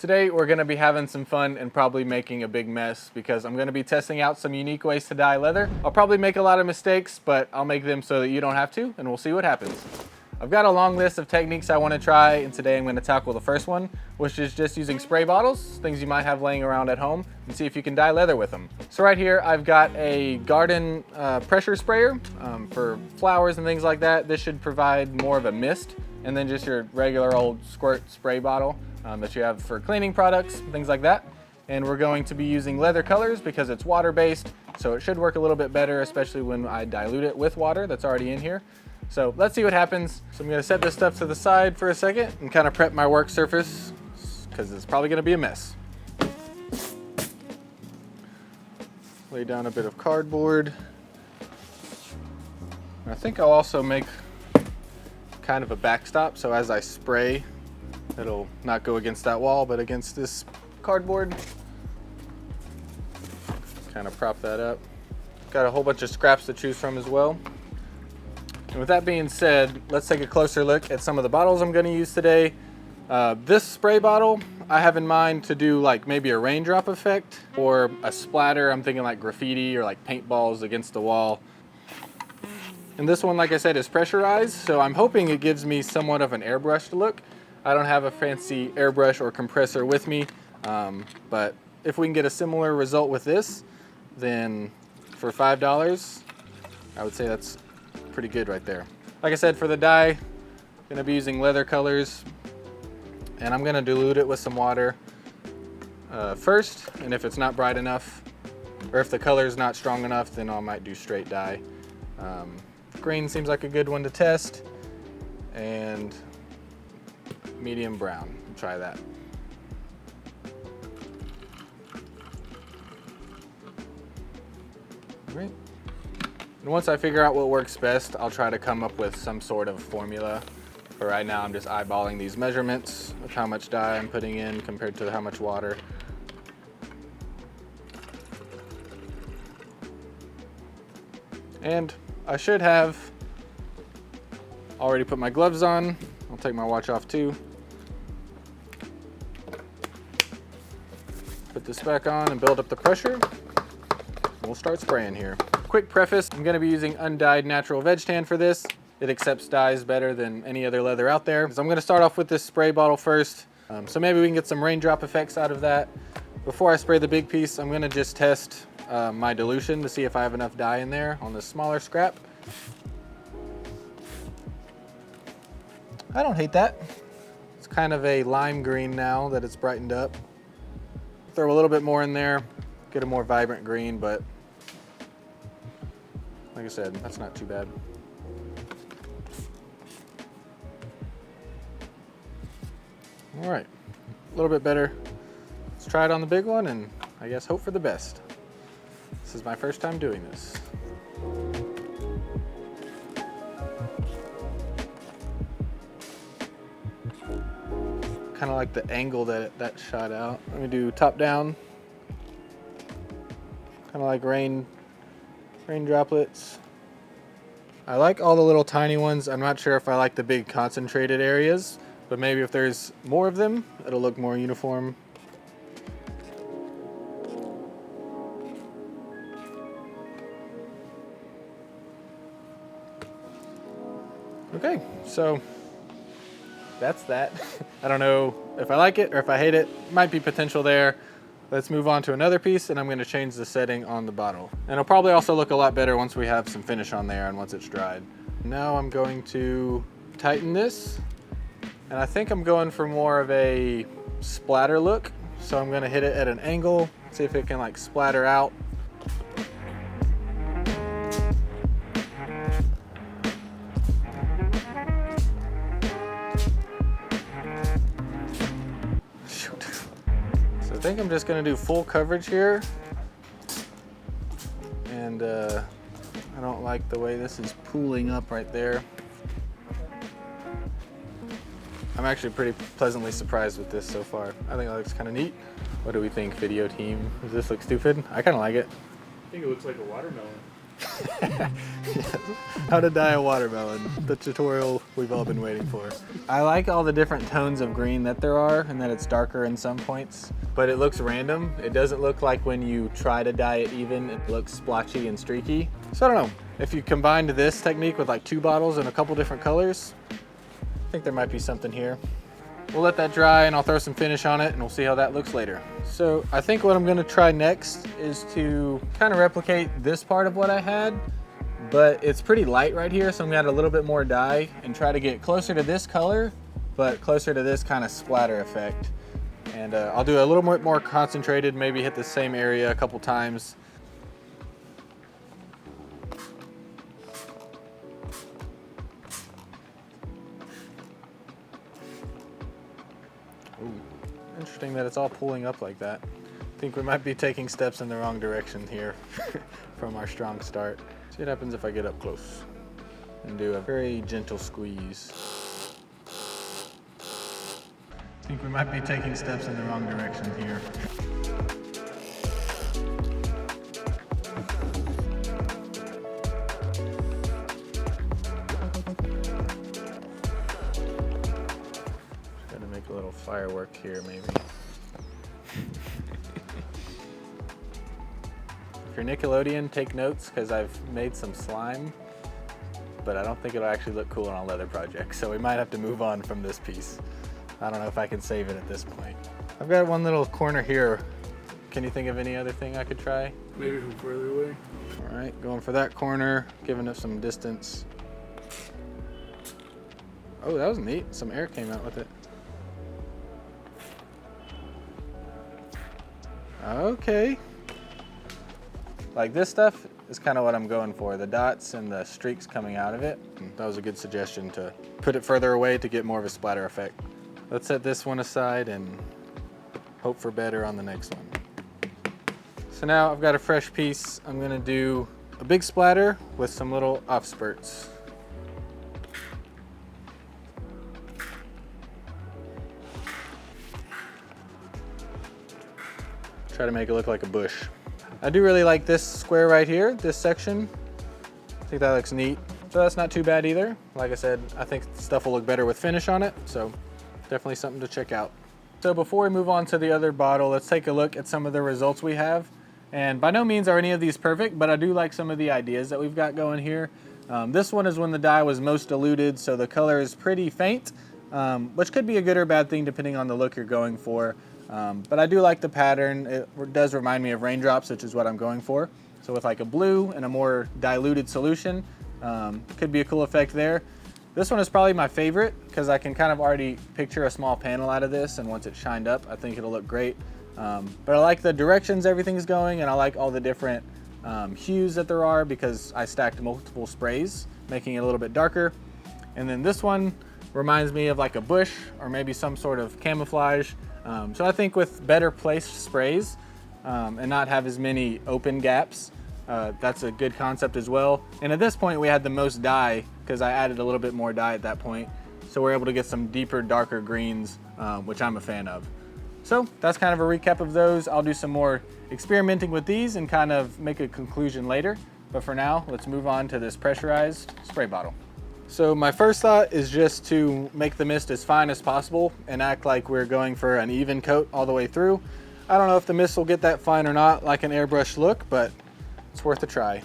Today we're going to be having some fun and probably making a big mess because I'm going to be testing out some unique ways to dye leather. I'll probably make a lot of mistakes, but I'll make them so that you don't have to, and we'll see what happens. I've got a long list of techniques I want to try, and today I'm going to tackle the first one, which is just using spray bottles, things you might have laying around at home, and see if you can dye leather with them. So right here I've got a garden pressure sprayer for flowers and things like that. This should provide more of a mist, and then just your regular old squirt spray bottle that you have for cleaning products, things like that. And we're going to be using leather colors because it's water-based, so it should work a little bit better, especially when I dilute it with water that's already in here. So let's see what happens. So I'm gonna set this stuff to the side for a second and kind of prep my work surface because it's probably gonna be a mess. Lay down a bit of cardboard. I think I'll also make kind of a backstop, so as I spray, it'll not go against that wall, but against this cardboard. Kind of prop that up. Got a whole bunch of scraps to choose from as well. And with that being said, let's take a closer look at some of the bottles I'm going to use today. This spray bottle I have in mind to do like maybe a raindrop effect or a splatter. I'm thinking like graffiti or like paintballs against the wall. And this one, like I said, is pressurized, so I'm hoping it gives me somewhat of an airbrushed look. I don't have a fancy airbrush or compressor with me, but if we can get a similar result with this, then for $5, I would say that's pretty good right there. Like I said, for the dye, I'm gonna be using leather colors, and I'm gonna dilute it with some water first, and if it's not bright enough, or if the color is not strong enough, then I might do straight dye. Green seems like a good one to test, and medium brown, try that. All right. And once I figure out what works best, I'll try to come up with some sort of formula. For right now, I'm just eyeballing these measurements of how much dye I'm putting in compared to how much water. And I should have already put my gloves on. I'll take my watch off too. Put this back on and build up the pressure. We'll start spraying here. Quick preface, I'm gonna be using undyed natural veg tan for this. It accepts dyes better than any other leather out there. So I'm gonna start off with this spray bottle first. So maybe we can get some raindrop effects out of that. Before I spray the big piece, I'm gonna just test my dilution to see if I have enough dye in there on this smaller scrap. I don't hate that. It's kind of a lime green now that it's brightened up. Throw a little bit more in there, get a more vibrant green, but like I said, that's not too bad. All right, a little bit better. Let's try it on the big one and I guess hope for the best. This is my first time doing this. Kind of like the angle that shot out. Let me do top down. Kind of like rain droplets. I like all the little tiny ones. I'm not sure if I like the big concentrated areas, but maybe if there's more of them, it'll look more uniform. Okay, so that's that. I don't know if I like it or if I hate it. Might be potential there. Let's move on to another piece, and I'm gonna change the setting on the bottle. And it'll probably also look a lot better once we have some finish on there and once it's dried. Now I'm going to tighten this, and I think I'm going for more of a splatter look. So I'm gonna hit it at an angle, see if it can like splatter out. I think I'm just gonna do full coverage here, and I don't like the way this is pooling up right there. I'm actually pretty pleasantly surprised with this so far. I think it looks kind of neat. What do we think, video team? Does this look stupid? I kind of like it. I think it looks like a watermelon. How to dye a watermelon, the tutorial we've all been waiting for. I like all the different tones of green that there are and that it's darker in some points, but it looks random. It doesn't look like when you try to dye it even, it looks splotchy and streaky. So I don't know, if you combined this technique with like 2 bottles in a couple different colors, I think there might be something here. We'll let that dry and I'll throw some finish on it and we'll see how that looks later. So I think what I'm gonna try next is to kind of replicate this part of what I had, but it's pretty light right here, so I'm gonna add a little bit more dye and try to get closer to this color, but closer to this kind of splatter effect. And I'll do a little more concentrated, maybe hit the same area a couple times. Ooh, interesting that it's all pulling up like that. I think we might be taking steps in the wrong direction here from our strong start. See what happens if I get up close and do a very gentle squeeze. I think we might be taking steps in the wrong direction here. Try to make a little firework here maybe. If you're Nickelodeon, take notes because I've made some slime, but I don't think it'll actually look cool on a leather project, so we might have to move on from this piece. I don't know if I can save it at this point. I've got one little corner here. Can you think of any other thing I could try? Maybe from further away. All right, going for that corner, giving it some distance. Oh, that was neat. Some air came out with it. Okay. Like this stuff is kind of what I'm going for, the dots and the streaks coming out of it. That was a good suggestion to put it further away to get more of a splatter effect. Let's set this one aside and hope for better on the next one. So now I've got a fresh piece. I'm gonna do a big splatter with some little off spurts. Try to make it look like a bush. I do really like this square right here, this section. I think that looks neat. So that's not too bad either. Like I said, I think stuff will look better with finish on it, so definitely something to check out. So before we move on to the other bottle, let's take a look at some of the results we have. And by no means are any of these perfect, but I do like some of the ideas that we've got going here. This one is when the dye was most diluted, so the color is pretty faint, which could be a good or bad thing depending on the look you're going for. But I do like the pattern. It does remind me of raindrops, which is what I'm going for. So with like a blue and a more diluted solution, could be a cool effect there. This one is probably my favorite because I can kind of already picture a small panel out of this, and once it's shined up, I think it'll look great. But I like the directions everything's going, and I like all the different hues that there are because I stacked multiple sprays, making it a little bit darker. And then this one reminds me of like a bush or maybe some sort of camouflage. So I think with better placed sprays and not have as many open gaps, that's a good concept as well. And at this point we had the most dye because I added a little bit more dye at that point. So we're able to get some deeper, darker greens, which I'm a fan of. So that's kind of a recap of those. I'll do some more experimenting with these and kind of make a conclusion later. But for now, let's move on to this pressurized spray bottle. So my first thought is just to make the mist as fine as possible and act like we're going for an even coat all the way through. I don't know if the mist will get that fine or not, like an airbrush look, but it's worth a try.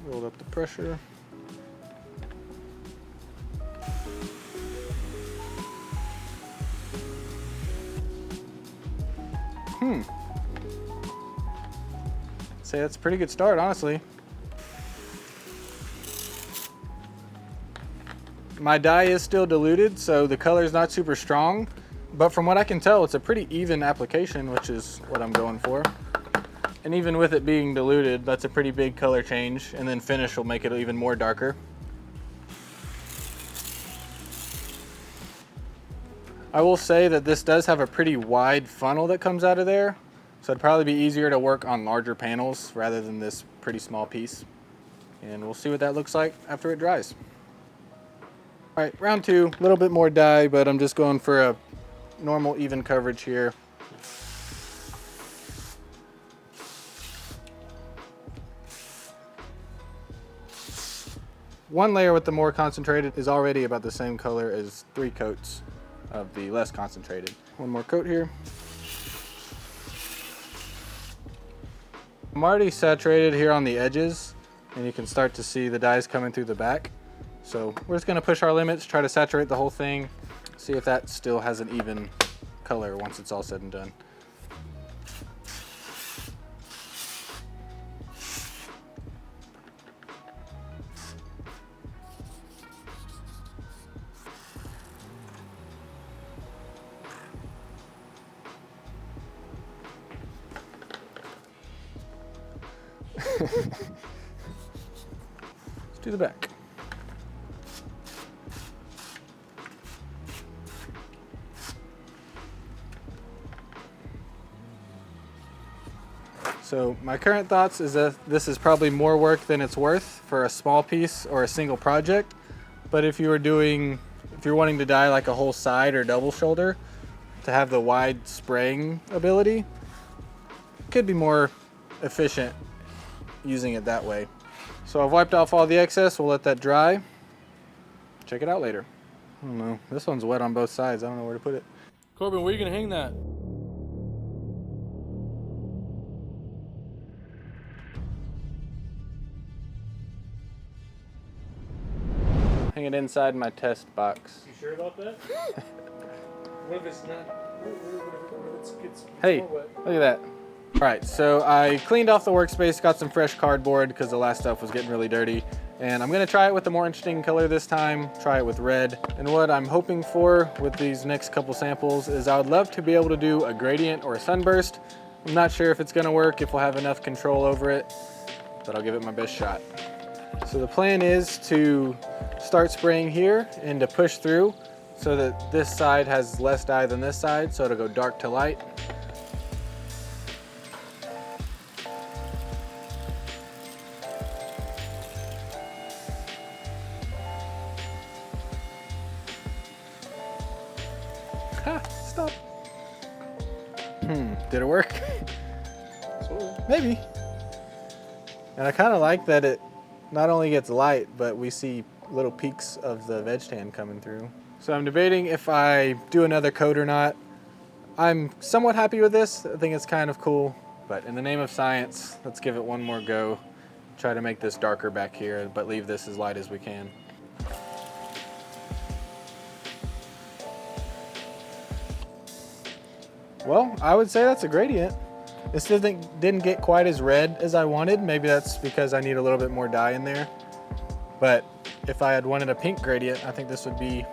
Build up the pressure. Say that's a pretty good start, honestly. My dye is still diluted, so the color is not super strong, but from what I can tell, it's a pretty even application, which is what I'm going for. And even with it being diluted, that's a pretty big color change, and then finish will make it even more darker. I will say that this does have a pretty wide funnel that comes out of there, so it'd probably be easier to work on larger panels rather than this pretty small piece. And we'll see what that looks like after it dries. All right, round two, a little bit more dye, but I'm just going for a normal even coverage here. one layer with the more concentrated is already about the same color as 3 coats of the less concentrated. One more coat here. I'm already saturated here on the edges, and you can start to see the dyes coming through the back. So we're just gonna push our limits, try to saturate the whole thing, see if that still has an even color once it's all said and done. Let's do the back. So my current thoughts is that this is probably more work than it's worth for a small piece or a single project. But if you're wanting to dye like a whole side or double shoulder to have the wide spraying ability, it could be more efficient using it that way. So I've wiped off all the excess, we'll let that dry. Check it out later. I don't know, this one's wet on both sides, I don't know where to put it. Corbin, where are you gonna hang that? Hang it inside my test box. You sure about that? What if it's not? What if it's Hey, more wet? look at that. All right, so I cleaned off the workspace, got some fresh cardboard because the last stuff was getting really dirty. And I'm gonna try it with a more interesting color this time, try it with red. And what I'm hoping for with these next couple samples is I would love to be able to do a gradient or a sunburst. I'm not sure if it's gonna work, if we'll have enough control over it, but I'll give it my best shot. So the plan is to start spraying here and to push through so that this side has less dye than this side, so it'll go dark to light. Ha, stop. Did it work? Sort of. Maybe. And I kind of like that it not only gets light, but we see little peaks of the veg tan coming through. So I'm debating if I do another coat or not. I'm somewhat happy with this. I think it's kind of cool, but in the name of science, let's give it one more go. Try to make this darker back here, but leave this as light as we can. Well, I would say that's a gradient. This didn't get quite as red as I wanted. Maybe that's because I need a little bit more dye in there. But if I had wanted a pink gradient, I think this would be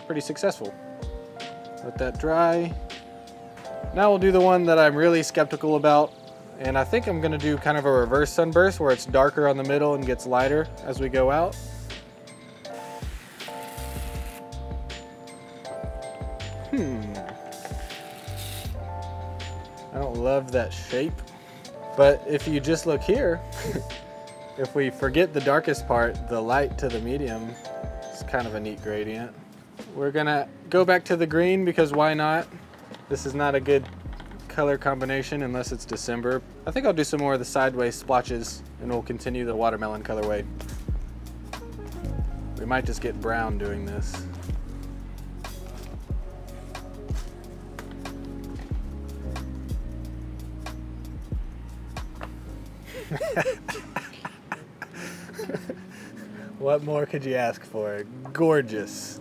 pretty successful. Let that dry. Now we'll do the one that I'm really skeptical about. And I think I'm gonna do kind of a reverse sunburst where it's darker on the middle and gets lighter as we go out. I don't love that shape, but if you just look here, if we forget the darkest part, the light to the medium, it's kind of a neat gradient. We're gonna go back to the green because why not? This is not a good color combination unless it's December. I think I'll do some more of the sideways splotches and we'll continue the watermelon colorway. We might just get brown doing this. What more could you ask for? Gorgeous.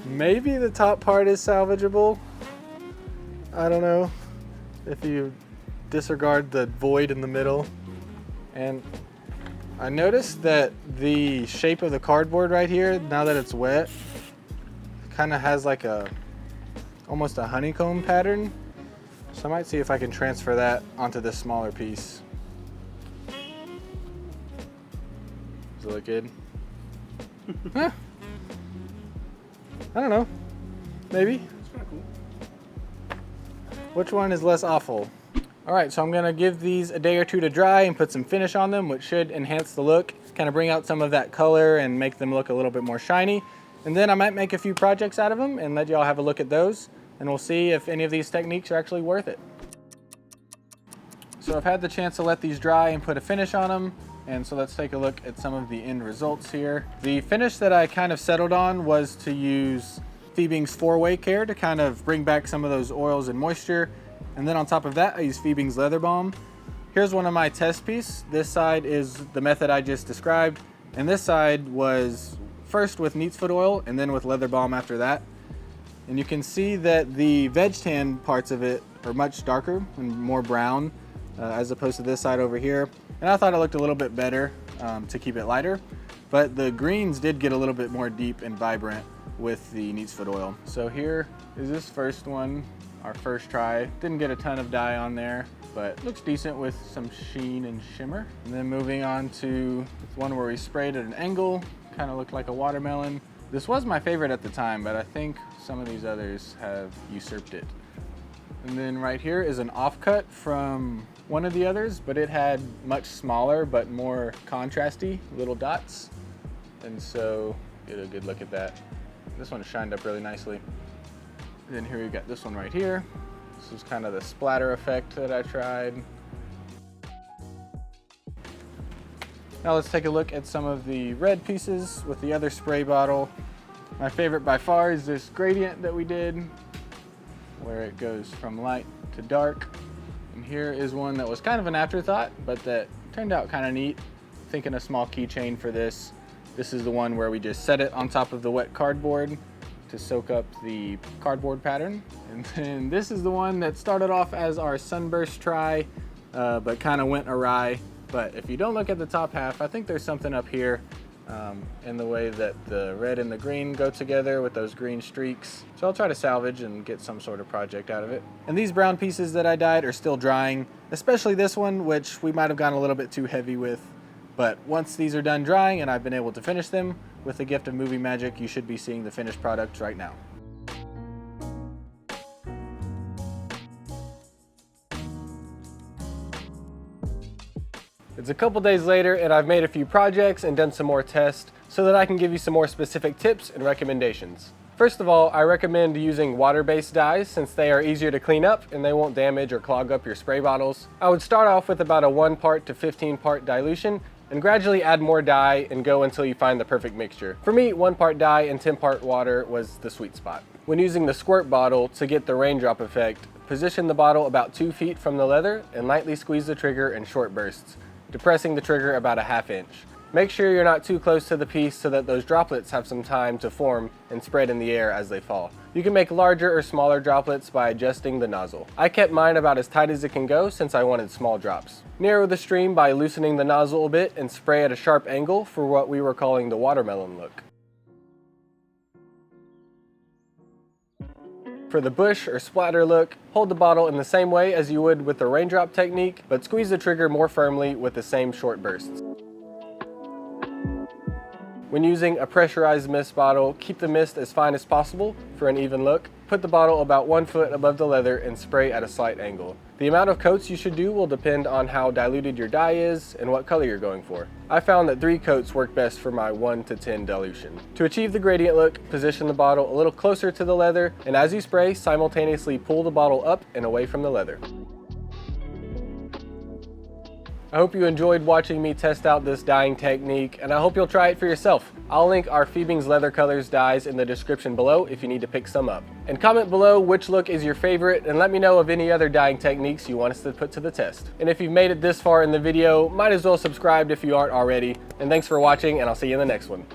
Maybe the top part is salvageable. I don't know. If you disregard the void in the middle. And I noticed that the shape of the cardboard right here, now that it's wet, kind of has like almost a honeycomb pattern. So I might see if I can transfer that onto this smaller piece. Does it look good? Huh. I don't know. Maybe. It's kind of cool. Which one is less awful? All right, so I'm gonna give these a day or two to dry and put some finish on them, which should enhance the look, kind of bring out some of that color and make them look a little bit more shiny. And then I might make a few projects out of them and let y'all have a look at those. And we'll see if any of these techniques are actually worth it. So I've had the chance to let these dry and put a finish on them. And so let's take a look at some of the end results here. The finish that I kind of settled on was to use Phoebing's 4-way care to kind of bring back some of those oils and moisture. And then on top of that, I used Phoebing's leather balm. Here's one of my test pieces. This side is the method I just described. And this side was first with neatsfoot oil and then with leather balm after that. And you can see that the veg tan parts of it are much darker and more brown as opposed to this side over here. And I thought it looked a little bit better to keep it lighter. But the greens did get a little bit more deep and vibrant with the neatsfoot oil. So here is this first one, our first try. Didn't get a ton of dye on there, but looks decent with some sheen and shimmer. And then moving on to one where we sprayed at an angle, kind of looked like a watermelon. This was my favorite at the time, but I think some of these others have usurped it. And then right here is an offcut from one of the others, but it had much smaller but more contrasty little dots. And so get a good look at that. This one shined up really nicely. And then here we got this one right here. This is kind of the splatter effect that I tried. Now let's take a look at some of the red pieces with the other spray bottle. My favorite by far is this gradient that we did, where it goes from light to dark. And here is one that was kind of an afterthought, but that turned out kind of neat. Thinking a small keychain for this. This is the one where we just set it on top of the wet cardboard to soak up the cardboard pattern. And then this is the one that started off as our Sunburst try, but kind of went awry. But if you don't look at the top half, I think there's something up here in the way that the red and the green go together with those green streaks. So I'll try to salvage and get some sort of project out of it. And these brown pieces that I dyed are still drying, especially this one, which we might have gone a little bit too heavy with. But once these are done drying and I've been able to finish them, with the gift of movie magic, you should be seeing the finished product right now. It's a couple days later and I've made a few projects and done some more tests so that I can give you some more specific tips and recommendations. First of all, I recommend using water-based dyes since they are easier to clean up and they won't damage or clog up your spray bottles. I would start off with about a 1 part to 15 part dilution and gradually add more dye and go until you find the perfect mixture. For me, 1 part dye and 10 part water was the sweet spot. When using the squirt bottle to get the raindrop effect, position the bottle about 2 feet from the leather and lightly squeeze the trigger in short bursts, depressing the trigger about a ½ inch. Make sure you're not too close to the piece so that those droplets have some time to form and spread in the air as they fall. You can make larger or smaller droplets by adjusting the nozzle. I kept mine about as tight as it can go since I wanted small drops. Narrow the stream by loosening the nozzle a bit and spray at a sharp angle for what we were calling the watermelon look. For the bush or splatter look, hold the bottle in the same way as you would with the raindrop technique, but squeeze the trigger more firmly with the same short bursts. When using a pressurized mist bottle, keep the mist as fine as possible for an even look. Put the bottle about 1 foot above the leather and spray at a slight angle. The amount of coats you should do will depend on how diluted your dye is and what color you're going for. I found that 3 coats work best for my 1 to 10 dilution. To achieve the gradient look, position the bottle a little closer to the leather, and as you spray, simultaneously pull the bottle up and away from the leather. I hope you enjoyed watching me test out this dyeing technique, and I hope you'll try it for yourself. I'll link our Phoebing's Leather Colors dyes in the description below if you need to pick some up. And comment below which look is your favorite, and let me know of any other dyeing techniques you want us to put to the test. And if you've made it this far in the video, might as well subscribe if you aren't already. And thanks for watching, and I'll see you in the next one.